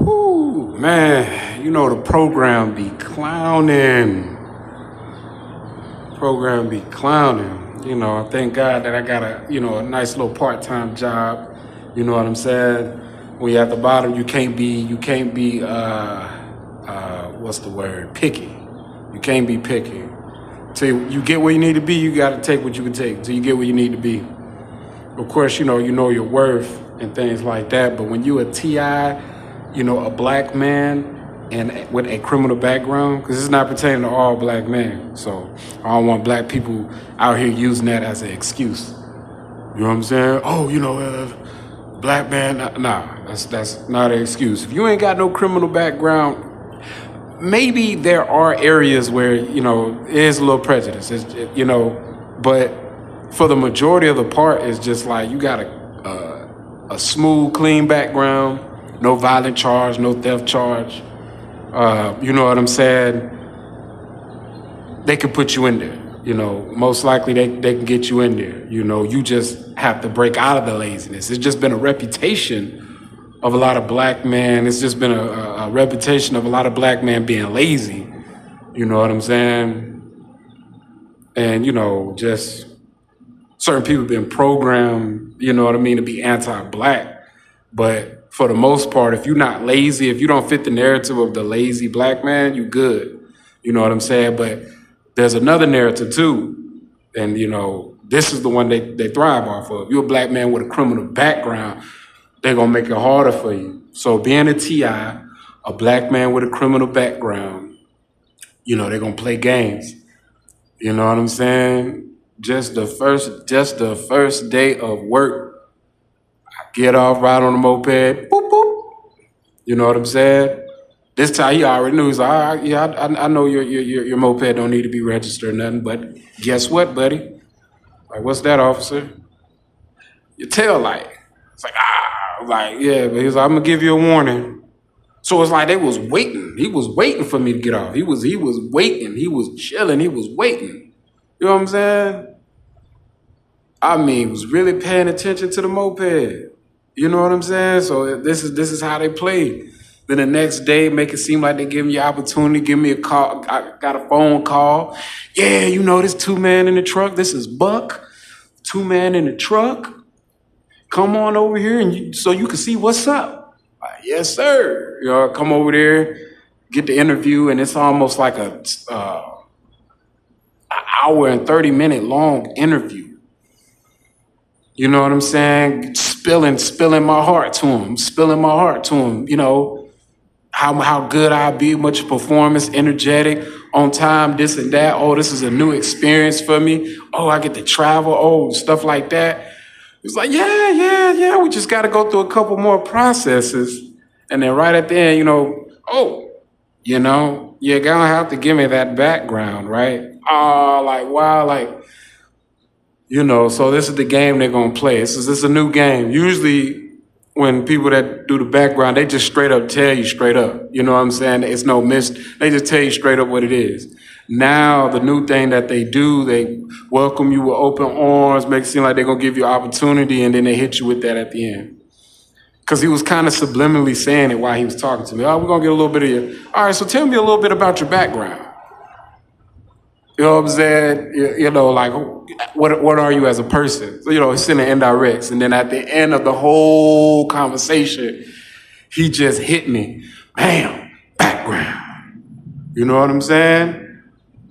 Whoo, man, the program be clowning. Program be clowning. I thank God that I got a nice little part-time job. You know what I'm saying? When you're at the bottom, what's the word? Picky. You can't be picky. Till you get where you need to be, you got to take what you can take. Till you get where you need to be. Of course, you know your worth and things like that. But when you a TI, a black man and with a criminal background, because it's not pertaining to all black men. So I don't want black people out here using that as an excuse. You know what I'm saying? Oh, black man. Nah, that's not an excuse. If you ain't got no criminal background, maybe there are areas where it is a little prejudice. But for the majority of the part, it's just like you got a smooth, clean background, no violent charge, no theft charge. You know what I'm saying? They can put you in there. Most likely they can get you in there. You just have to break out of the laziness. It's just been a reputation of a lot of black men. It's just been a reputation of a lot of black men being lazy. You know what I'm saying? And, just certain people been programmed, to be anti-black. But for the most part, if you're not lazy, if you don't fit the narrative of the lazy black man, you good. You know what I'm saying? But there's another narrative too. And, this is the one they thrive off of. You're a black man with a criminal background, they're going to make it harder for you. So being a TI, a black man with a criminal background, they're going to play games. You know what I'm saying? Just the first day of work, I get off, ride on the moped, boop, boop. You know what I'm saying? This time he already knew. He's like, all right, yeah, I know your moped don't need to be registered or nothing, but guess what, buddy? Like, what's that, officer? Your tail light. It's like, yeah, but he's like, I'm gonna give you a warning. So it's like they was waiting. He was waiting for me to get off. He was waiting. He was chilling. He was waiting. You know what I'm saying? I mean, was really paying attention to the moped. You know what I'm saying? So this is how they play. Then the next day, make it seem like they give me an opportunity, give me a call. I got a phone call. Yeah, this 2-man in the truck. This is Buck. 2-man in the truck. Come on over here so you can see what's up. Like, yes, sir. Come over there, get the interview, and it's almost like an hour and 30-minute long interview. You know what I'm saying? Spilling my heart to him, how good I'll be, much performance, energetic, on time, this and that. Oh, this is a new experience for me. Oh, I get to travel. Oh, stuff like that. It's like, yeah. We just got to go through a couple more processes. And then right at the end, you're going to have to give me that background, right? So this is the game they're going to play. This is a new game. Usually when people that do the background, they just straight up tell you straight up. You know what I'm saying? It's no they just tell you straight up what it is. Now, the new thing that they do, they welcome you with open arms, make it seem like they're going to give you opportunity, and then they hit you with that at the end. Because he was kind of subliminally saying it while he was talking to me. Oh, we're going to get a little bit of you. All right, so tell me a little bit about your background. You know what I'm saying? Like, what are you as a person? So, he's sending indirects. And then at the end of the whole conversation, he just hit me. Bam, background. You know what I'm saying?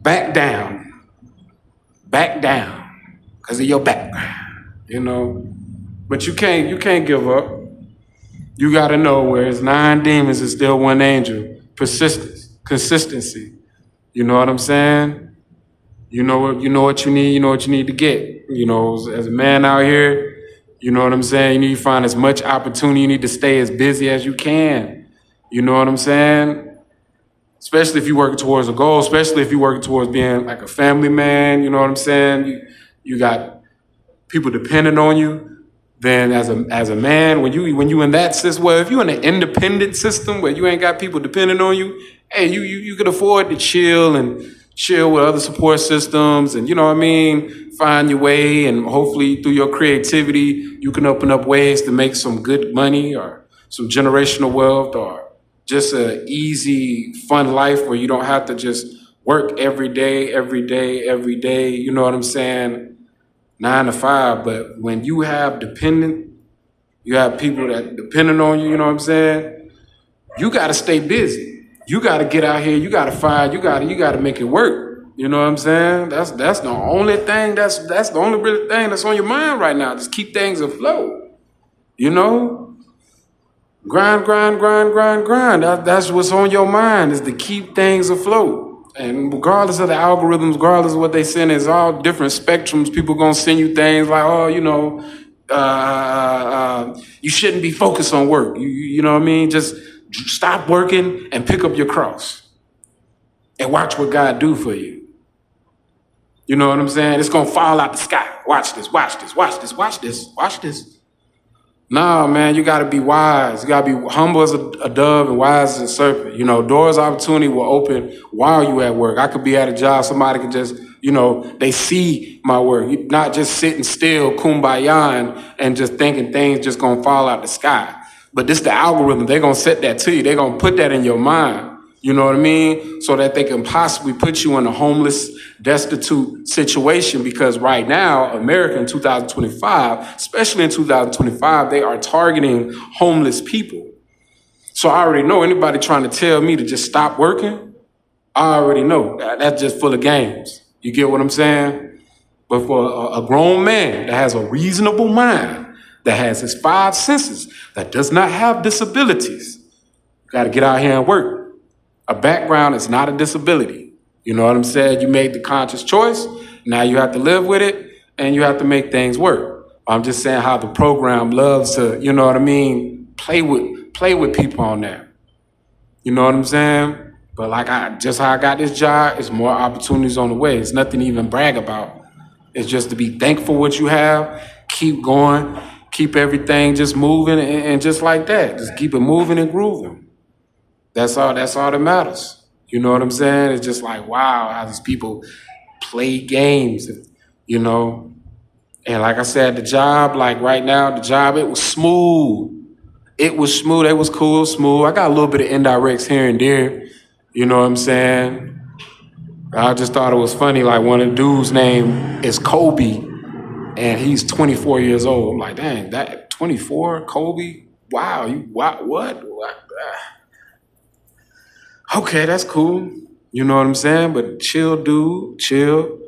Back down. Because of your background, But you can't give up. You got to know where it's 9 demons is still 1 angel. Persistence, consistency. You know what I'm saying? You know what you need. You know what you need to get. As a man out here, you know what I'm saying? You need to find as much opportunity. You need to stay as busy as you can. You know what I'm saying? Especially if you're working towards a goal, especially if you're working towards being like a family man, you know what I'm saying? You got people depending on you. Then as a man, when you in that system, well, if you're in an independent system where you ain't got people depending on you, hey, you can afford to chill with other support systems and, find your way, and hopefully through your creativity, you can open up ways to make some good money or some generational wealth or just a easy, fun life where you don't have to just work every day, every day, every day. You know what I'm saying? 9 to 5. But when you have you have people that depending on you. You know what I'm saying? You got to stay busy. You got to get out here. You got to find. You got to make it work. You know what I'm saying? That's the only thing. That's the only real thing that's on your mind right now. Just keep things afloat. You know, grind, grind, grind, grind, grind. That's what's on your mind is to keep things afloat. And regardless of the algorithms, regardless of what they send, it's all different spectrums. People gonna send you things like, oh, you shouldn't be focused on work. You know what I mean? Just stop working and pick up your cross and watch what God do for you. You know what I'm saying? It's gonna fall out the sky. Watch this, watch this, watch this, watch this, watch this. Nah, man, you gotta be wise. You gotta be humble as a dove and wise as a serpent. You know, doors of opportunity will open while you at work. I could be at a job, somebody could just, they see my work. You're not just sitting still, kumbaya, and just thinking things just gonna fall out the sky. But this the algorithm, they're gonna set that to you. They're gonna put that in your mind. You know what I mean? So that they can possibly put you in a homeless, destitute situation because right now, America in 2025, especially in 2025, they are targeting homeless people. So I already know anybody trying to tell me to just stop working, I already know that's just full of games. You get what I'm saying? But for a grown man that has a reasonable mind, that has his 5 senses, that does not have disabilities, you got to get out here and work. A background is not a disability. You know what I'm saying? You made the conscious choice. Now you have to live with it and you have to make things work. I'm just saying how the program loves to, you know what I mean, play with people on that. You know what I'm saying? But just how I got this job, it's more opportunities on the way. It's nothing to even brag about. It's just to be thankful what you have, keep going, keep everything just moving and just like that. Just keep it moving and grooving. That's all that matters. You know what I'm saying? It's just like, wow, how these people play games, you know? And like I said, the job, like right now, it was smooth. It was smooth. It was cool, smooth. I got a little bit of indirects here and there. You know what I'm saying? I just thought it was funny. Like one of the dudes' name is Kobe, and he's 24 years old. I'm like, dang, that 24, Kobe? Wow, what? Okay, that's cool. You know what I'm saying? But chill, dude, chill.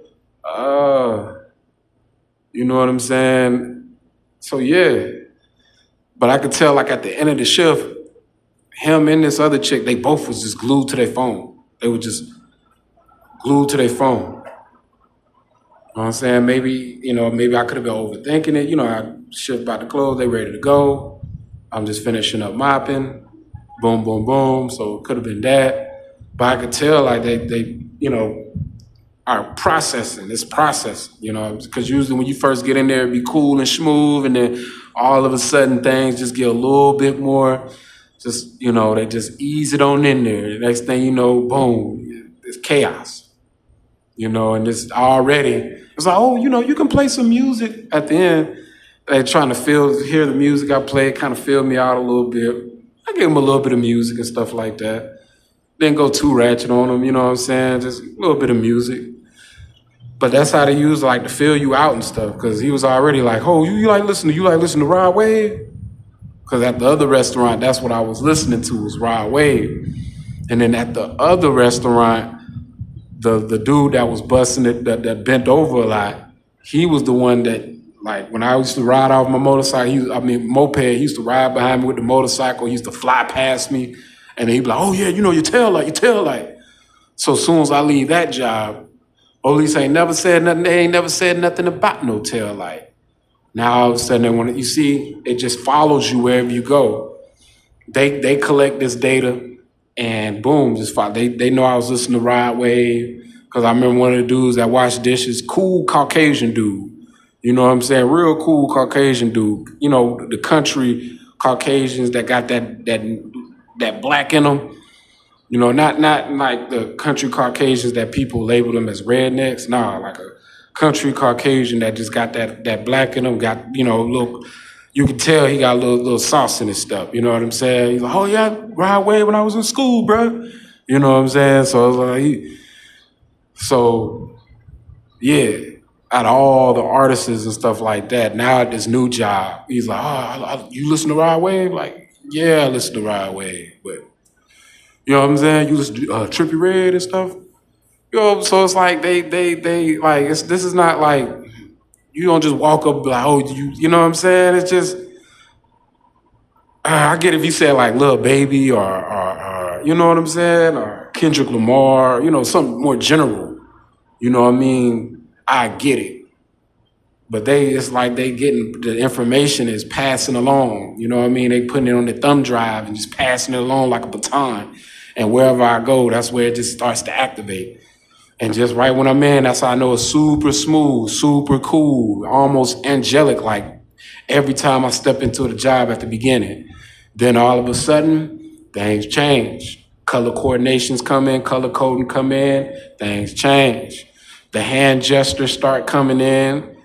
You know what I'm saying? So yeah. But I could tell like at the end of the shift, him and this other chick, they both was just glued to their phone. They were just glued to their phone. You know what I'm saying? Maybe I could have been overthinking it. I shift about to close, they ready to go. I'm just finishing up mopping. Boom, boom, boom. So it could have been that. But I could tell like they are processing. It's processing, because usually when you first get in there, it'd be cool and smooth. And then all of a sudden things just get a little bit more, they just ease it on in there. The next thing you know, boom, it's chaos. And it's like, oh, you can play some music at the end. They trying to hear the music I play, kind of fill me out a little bit. I give them a little bit of music and stuff like that. Didn't go too ratchet on them, you know what I'm saying? Just a little bit of music. But that's how they use like to fill you out and stuff. Because he was already like, oh, you like listen to Rod Wave? Because at the other restaurant, that's what I was listening to was Rod Wave. And then at the other restaurant, the dude that was busting it, that bent over a lot, he was the one that, like, when I used to ride off my motorcycle, moped, he used to ride behind me with the motorcycle. He used to fly past me. And then he'd be like, oh, yeah, your tail light. So as soon as I leave that job, police ain't never said nothing. They ain't never said nothing about no tail light. Now, all of a sudden, you see, it just follows you wherever you go. They collect this data, and boom, just follow. They know I was listening to Rod Wave, because I remember one of the dudes that washed dishes, cool Caucasian dude. You know what I'm saying? Real cool Caucasian dude. The country Caucasians that got that black in them. Not like the country Caucasians that people label them as rednecks. Nah, like a country Caucasian that just got that black in them, got, little, You can tell he got a little sauce in his stuff. You know what I'm saying? He's like, oh yeah, ride wave when I was in school, bro. You know what I'm saying? So I was like, so yeah, out of all the artists and stuff like that, now at this new job, he's like, oh, you listen to Rod Wave? Like, yeah, I listen to Rod Wave, but you know what I'm saying? You listen to Trippie Redd and stuff. You know, so it's like they like this is not like you don't just walk up and be like, oh, you know what I'm saying? It's just I get if you say like Lil Baby or you know what I'm saying, or Kendrick Lamar, you know, something more general. You know what I mean? I get it. But it's like they getting the information is passing along. You know what I mean? They putting it on the thumb drive and just passing it along like a baton. And wherever I go, that's where it just starts to activate. And just right when I'm in, that's how I know it's super smooth, super cool, almost angelic, like every time I step into the job at the beginning. Then all of a sudden, things change. Color coordinations come in, color coding come in, things change. The hand gestures start coming in,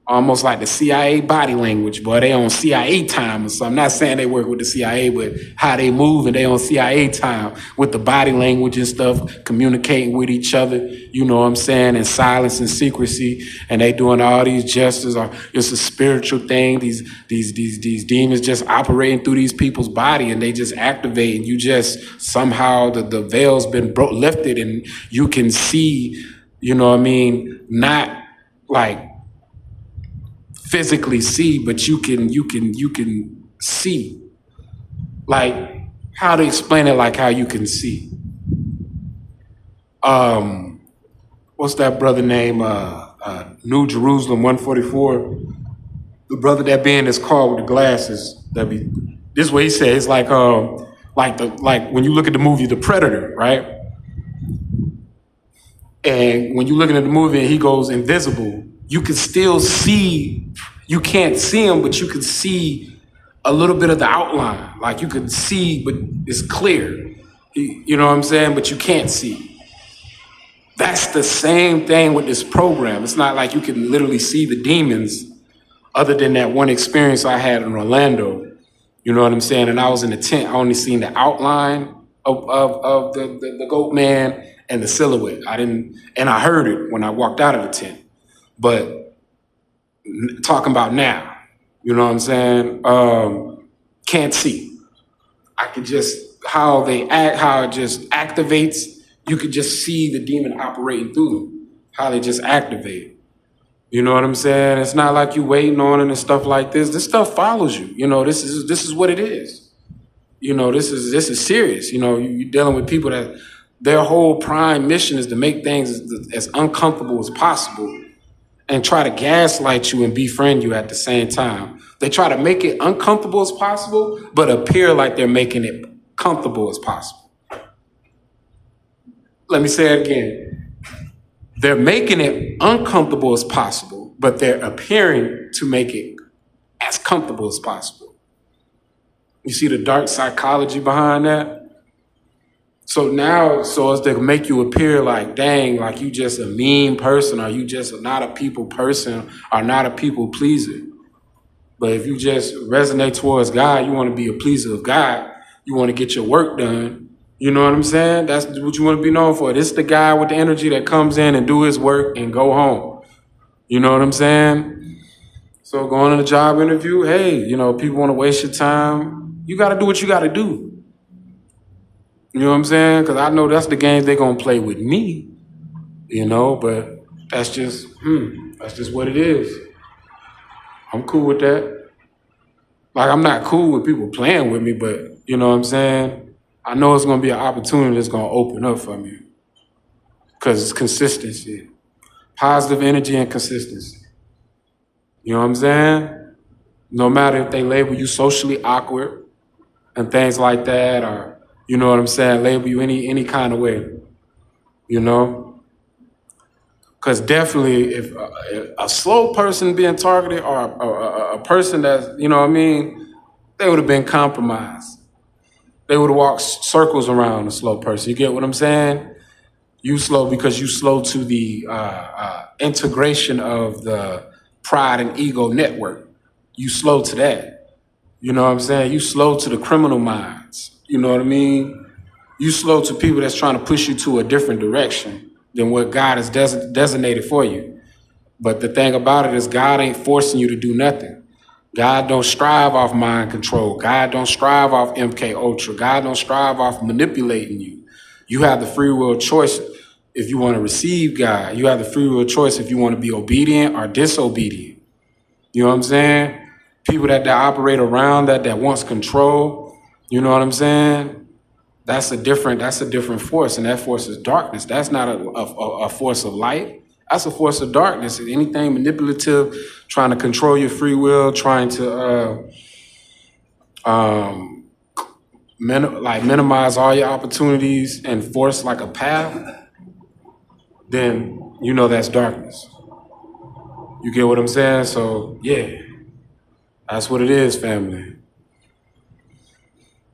almost like the CIA body language, boy. They on CIA time or something. I'm not saying they work with the CIA, but how they move and they on CIA time with the body language and stuff, communicating with each other, you know what I'm saying, in silence and secrecy. And they doing all these gestures. Or it's a spiritual thing. These demons just operating through these people's body and they just activate. And you just somehow the veil's been lifted and you can see, you know what I mean, not like physically see, but you can see. Like how to explain it, like how you can see. What's that brother name? New Jerusalem 144. The brother that be in this car with the glasses. This is what he said. It's like when you look at the movie The Predator, right? And when you're looking at the movie and he goes invisible, you can still see, you can't see him, but you can see a little bit of the outline. Like you can see, but it's clear. You know what I'm saying? But you can't see. That's the same thing with this program. It's not like you can literally see the demons other than that one experience I had in Orlando. You know what I'm saying? And I was in the tent. I only seen the outline of the goat man and the silhouette. And I heard it when I walked out of the tent. But talking about now, you know what I'm saying? Can't see. I could just, how they act, how it just activates, you could just see the demon operating through them, how they just activate. You know what I'm saying? It's not like you waiting on it and stuff like this. This stuff follows you. You know, this is what it is. You know, this is serious. You know, you're dealing with people that their whole prime mission is to make things as uncomfortable as possible and try to gaslight you and befriend you at the same time. They try to make it uncomfortable as possible, but appear like they're making it comfortable as possible. Let me say it again. They're making it uncomfortable as possible, but they're appearing to make it as comfortable as possible. You see the dark psychology behind that? So now, so as to make you appear like, dang, like you just a mean person, or you just not a people person, or not a people pleaser. But if you just resonate towards God, you want to be a pleaser of God, you want to get your work done. You know what I'm saying? That's what you want to be known for. This is the guy with the energy that comes in and do his work and go home. You know what I'm saying? So going on a job interview, hey, you know, people want to waste your time. You got to do what you got to do. You know what I'm saying? Because I know that's the games they're going to play with me, you know, but that's just what it is. I'm cool with that. Like, I'm not cool with people playing with me, but you know what I'm saying? I know it's going to be an opportunity that's going to open up for me because it's consistency, positive energy and consistency. You know what I'm saying? No matter if they label you socially awkward and things like that, or you know what I'm saying, label you any kind of way, you know? Because definitely if a slow person being targeted or a person that's, you know what I mean, they would have been compromised. They would have walked circles around a slow person. You get what I'm saying? You slow because you slow to the integration of the pride and ego network. you slow to that. You know what I'm saying? You slow to the criminal minds. You know what I mean? You slow to people that's trying to push you to a different direction than what God has designated for you. But the thing about it is God ain't forcing you to do nothing. God don't strive off mind control. God don't strive off MK Ultra. God don't strive off manipulating you. You have the free will choice if you want to receive God. You have the free will choice if you want to be obedient or disobedient. You know what I'm saying? People that operate around that wants control, you know what I'm saying? That's a different force, and that force is darkness. That's not a force of light. That's a force of darkness. Anything manipulative, trying to control your free will, trying to minimize all your opportunities and force like a path, then you know that's darkness. You get what I'm saying? So yeah, that's what it is, family.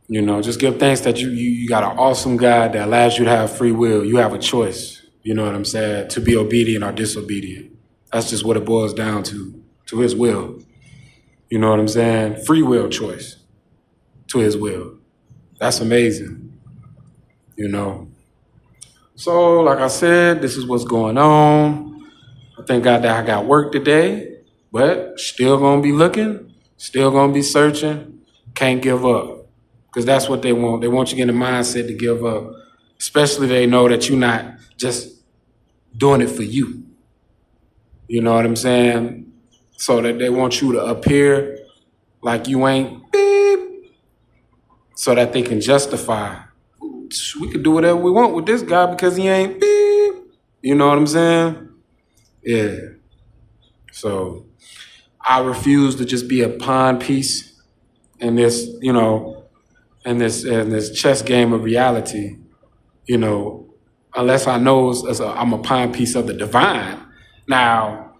You know, just give thanks that you got an awesome God that allows you to have free will. You have a choice, you know what I'm saying, to be obedient or disobedient. That's just what it boils down to his will. You know what I'm saying? Free will choice to his will. That's amazing, you know. So, like I said, this is what's going on. I thank God that I got work today, but still gonna be looking, still gonna be searching, can't give up. Because that's what they want. They want you to get in the mindset to give up. Especially they know that you're not just doing it for you. You know what I'm saying? So that they want you to appear like you ain't beep, so that they can justify. We could do whatever we want with this guy because he ain't beep. You know what I'm saying? Yeah. So I refuse to just be a pawn piece in this, you know, in this chess game of reality, you know, unless I know I'm a pawn piece of the divine. Now,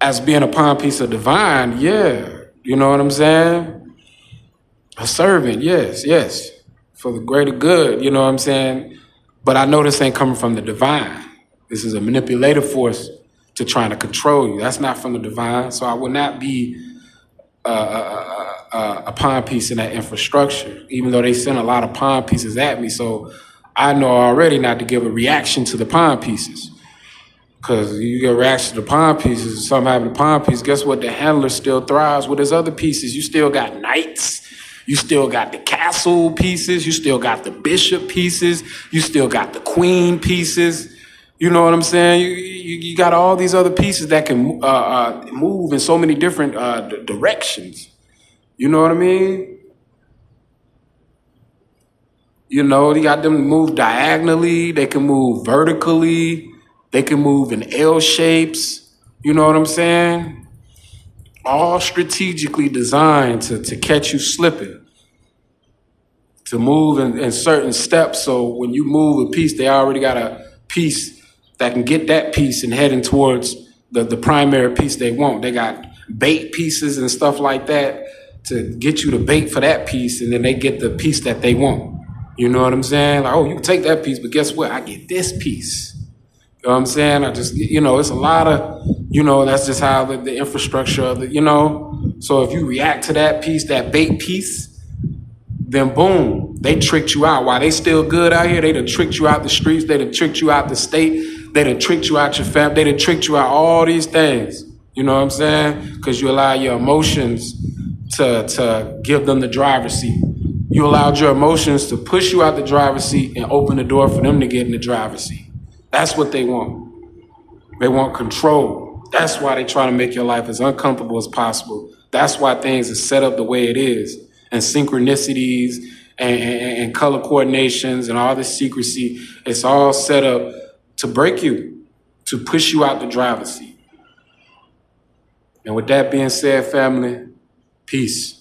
as being a pawn piece of divine, yeah, you know what I'm saying? A servant, yes, for the greater good, you know what I'm saying? But I know this ain't coming from the divine. This is a manipulative force to trying to control you. That's not from the divine, so I will not be a pawn piece in that infrastructure, even though they send a lot of pawn pieces at me. So I know already not to give a reaction to the pawn pieces. Because you get a reaction to the pawn pieces, something happens to the pawn piece, guess what? The handler still thrives with his other pieces. You still got knights. You still got the castle pieces. You still got the bishop pieces. You still got the queen pieces. You know what I'm saying? You got all these other pieces that can move in so many different directions. You know what I mean? You know, you got them to move diagonally. They can move vertically. They can move in L shapes. You know what I'm saying? All strategically designed to catch you slipping. To move in certain steps. So when you move a piece, they already got a piece that can get that piece and heading towards the primary piece they want. They got bait pieces and stuff like that to get you to bait for that piece, and then they get the piece that they want. You know what I'm saying? Like, oh, you can take that piece, but guess what? I get this piece. You know what I'm saying? I just, you know, it's a lot of, you know, that's just how the infrastructure of the, you know. So if you react to that piece, that bait piece, then boom, they tricked you out. While they still good out here, they done tricked you out the streets, they done tricked you out the state, they done tricked you out your family, they done tricked you out all these things. You know what I'm saying? Because you allow your emotions to give them the driver's seat. You allowed your emotions to push you out the driver's seat and open the door for them to get in the driver's seat. That's what they want. They want control. That's why they try to make your life as uncomfortable as possible. That's why things are set up the way it is. And synchronicities and color coordinations and all this secrecy, it's all set up to break you, to push you out the driver's seat. And with that being said, family, peace.